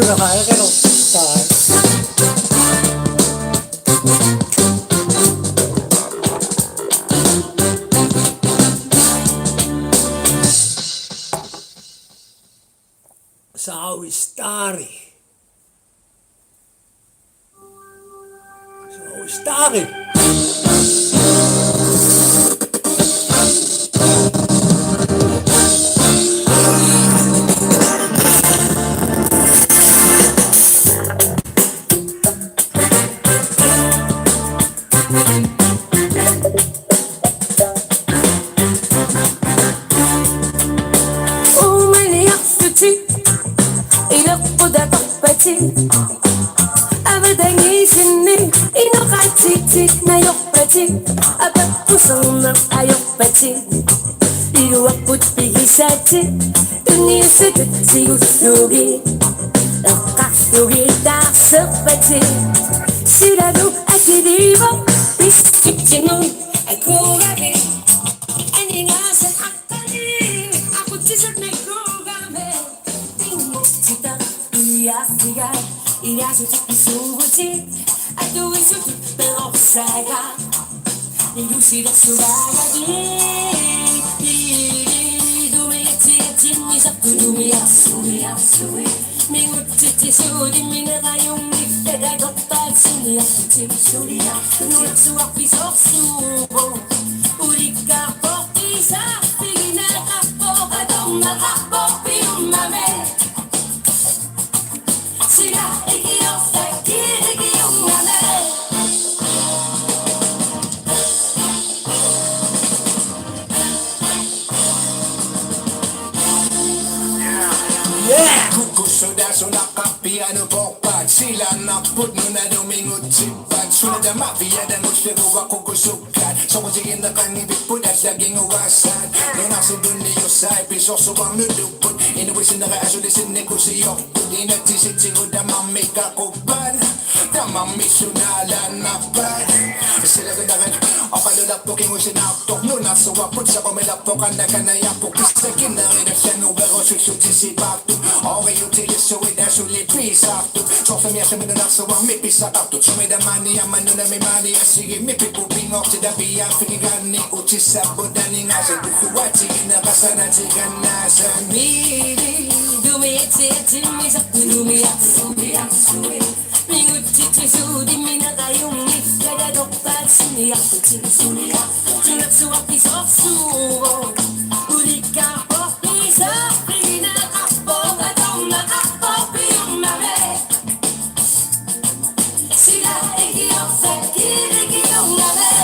nakaya kayo tayo. Suewestari. Suewestari. Tik na yok pati Abak pusana ayok pati Iru akut pigisati Dunia sedut sigusuri Nakasugi tak sepati Siragu akiribo Bisik jinun Aku rabi Ani ngasan akani Aku tisat megogame Tinggu cita Iya tiga Iya suci isubuti Aduh isuti Saga, you see the swagger, do me it's up to do me, me would titty so the minute I only fed I got back in the activity, no it's so up is off so Urica Popisa, big in a capo, I don't know how to be my man. See, I get off that kid, my man. Sudah piano pokpat sila naput na dumingot sipat sunod ang mafia dan usiro ako kusukat so kung sige na kanibig po das laging uwasan nung nasa dunia sa piso subang nudupot inuwisin na kaasulisin ni ko siyo di nagtisit-sigod ang mamika ko ban damamisyonalan na ban sila ganagan Apalulapok yung sinapok no nasawapot sa kumilapok ang nakanayapok isa kinarinig siya no pero susutin si Bakto okay utilis so ida sulit pisakto so familya siya minunasawang may pisakto so may damani ang mano na may mani sige may pipuping off sa dabi ang pinigani utis sa bodani nga sa dukuwat sige na kasana sige na sa mili dumiti misakto lumiyak suwi mingut titi minakayong kada dokpat sini aku sini sunat suapi soksu ulika popisa pina kapo kadona kapo piumare sila egio sekiri giongare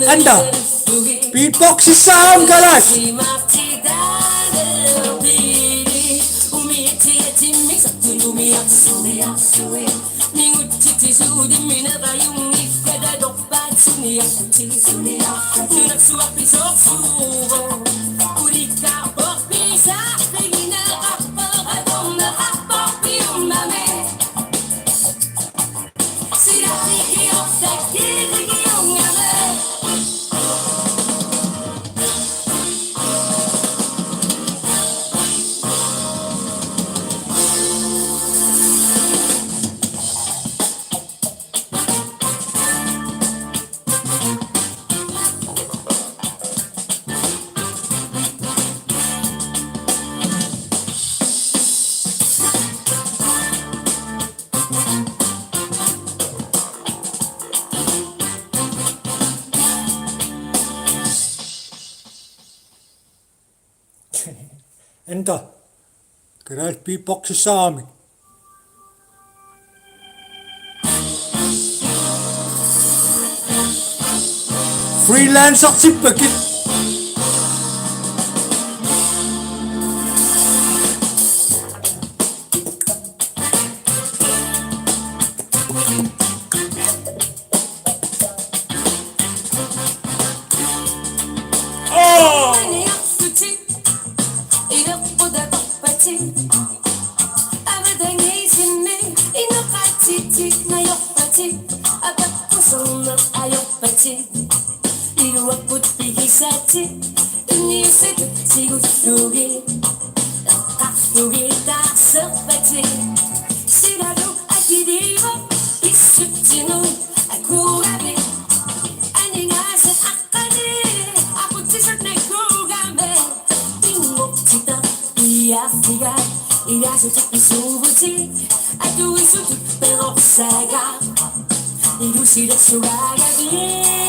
Anda, beatbox si sound galas. Entä? Keräät beatboxi saami. Freelancer tippäkin. 비기사지 눈이새도 지구 속에 가속에 다섯바지 시라도 아끼리고 이숙지는 고라비 아니가서 아까네 아버지서 내 고감에 띵목지다 이아피가 이라서 듣기 수부지 아도 이수도 빼없사가 이루시려 수라가비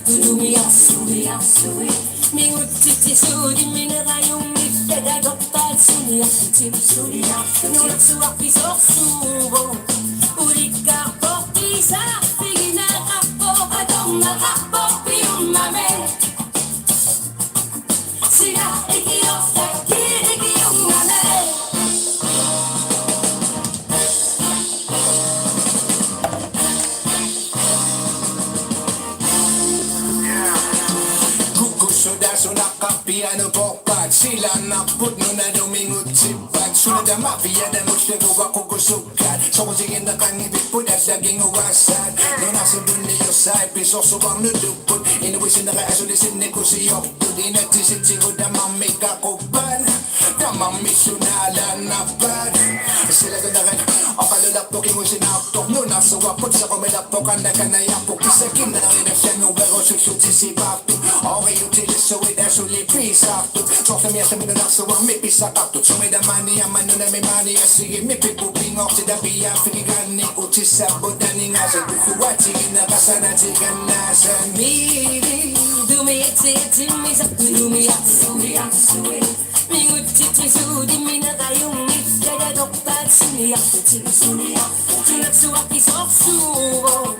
두루미야 수리야 수리 미우치치 수리 미네가 용이 때가 덥다 수리야 집 수리야 노력수 앞이 속수고 우리가 뽑기사 비기나 앞보 아동나 앞보 비운 맘에 시가 애기 없다 기대기 용남에 Piano pokpat sila naput no na dumingot sipat sunod ang mafia na musligo ako kusukat so kung sige na kanibig po na saging uwasan no nasa dunia sa episo subang nudupot inuwisin na kaya sulisin ni kusiyok di nagsisit sigod na mamikakupan na mamisyunalan na pan sila ganagan ang kalulapok ingo sinaptok no nasa wapot sa kumilapok ang nakanayapok isa kinarin na siya no pero susut sisipapit okay utilis so ida sulipisa Sokta miya sa minunak sa wang may pisakap So may damani ang mano na may mani Sige may pipupingok si dabiya Finigani uti sa bodani nga Sa dukuwat sige na kasana Sigan na sa mili Dumiyat-siyat misa Dumiyak sumiyak suwi Mingutit sudi minakayong Nagdadokpat suniyak suniyak Sunag-suwak isok suwo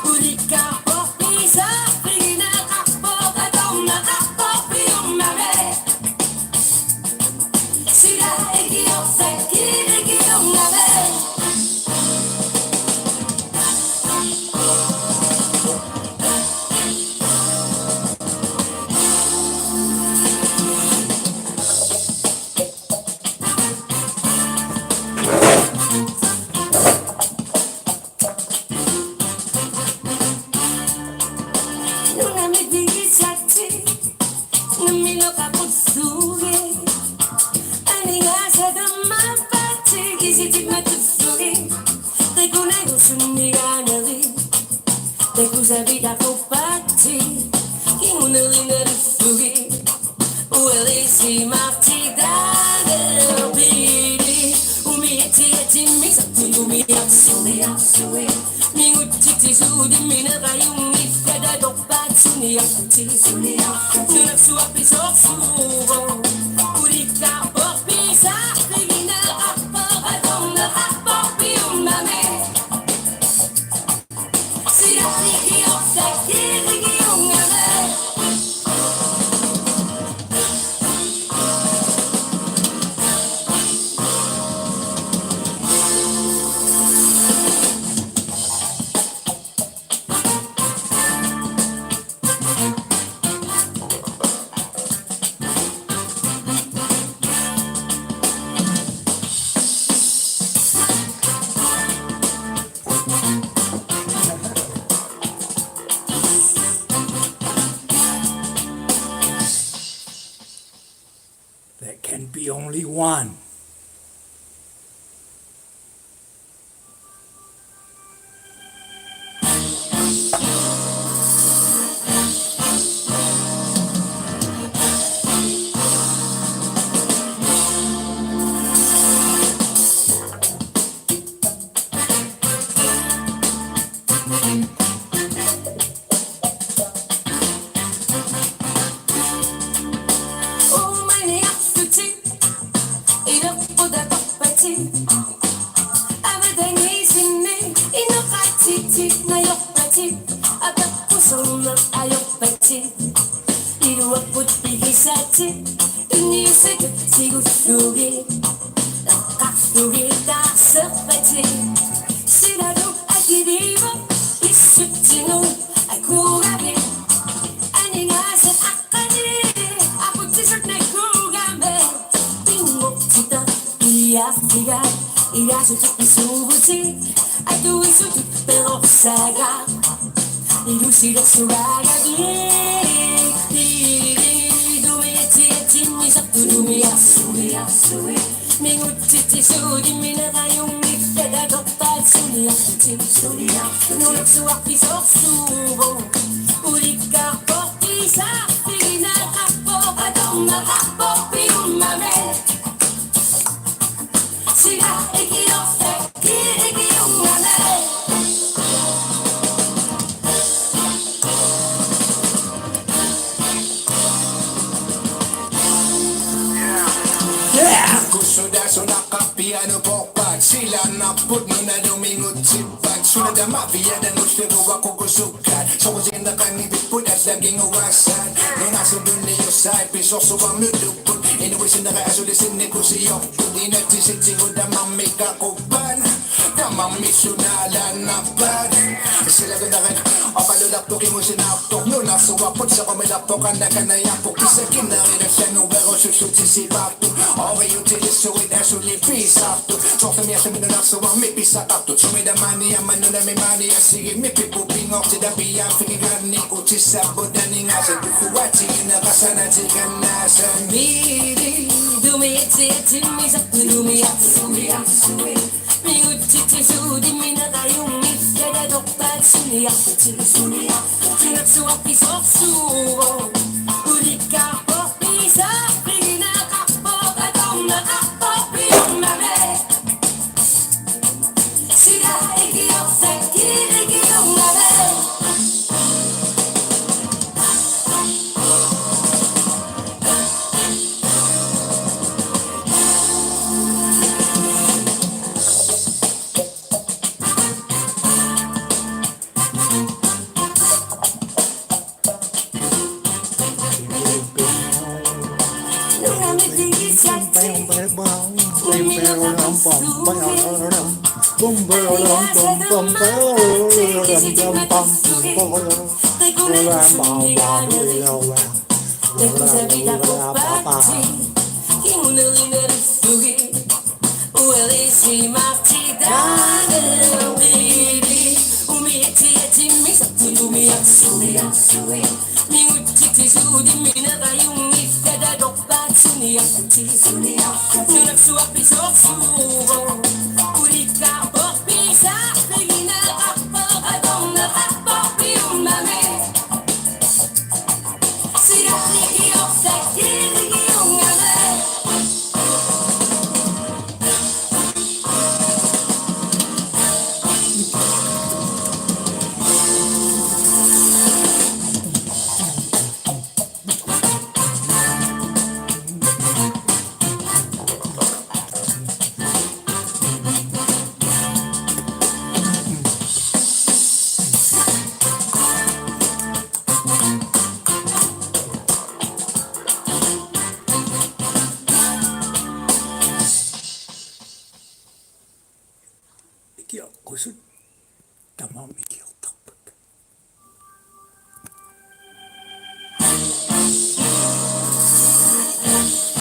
Uli ka po isa Pinakakpo katong nakakpo Piyong mame Sila ikiyok sa kinikiyong mame Sa vida compatti che una linea di fughi Uerisimaartitaaneq bidi umiyati mi sattu mi asuri mingutti sudi minera yumi kada dokpat sunia nunak suapi soksuvo urika popisa ligina apa adonna apa piumame There can be only one. Ilusida suragagi Dumiyatin misaktu dumiyasui Mingutiti sudi minakayong Dadagopat suliya Nulak suwak pisok subo Ulit ka po isa Pinakakpo Padong nakakpo Pinumame Sila ikiyokte Kirikiyong name Yeah! Kusuda sunakapiano pokpat Sila naput na dumingot sipat Sunada mafia dan usliru ako kusukat So kung sinakanibit po at laging uwasan Nung nasa dunia sa episode so ang nulupot Inuwisin na kaasulisin ni Kusiyo Hindi nagsisit-sihod na mamikakupan Na mamisyonalan na bad Sila ganakan o kalulaktukin mo sinaktok Nung nasuwapot sa kumilapokan na kanayapok Isa kinarin at siya nung wero susut sisipato Okay utilisuit as ulipisakto Sokta miya sa minunak suwang may pisakapto Sumidamani ang mano na may mani Sige may pipupingok si dabiyan Fikigani uti sa bodani nga Sa dukuwati nakasanajikan na sa Miri Dumiyatin misaktu dumiyasui Mingutiti sudi minakayong Dadagopat suliya Nulak suwak pisok subo Ulit ka po isa Pinakakpo Padong nakakpo Pinumame Sila ikiyokte Kirikiyong name Nung namitigil sa Uerisimaartitaaneq Mingutiti sudi minakayong Dadagopat suliya Nulak suwak pisok subo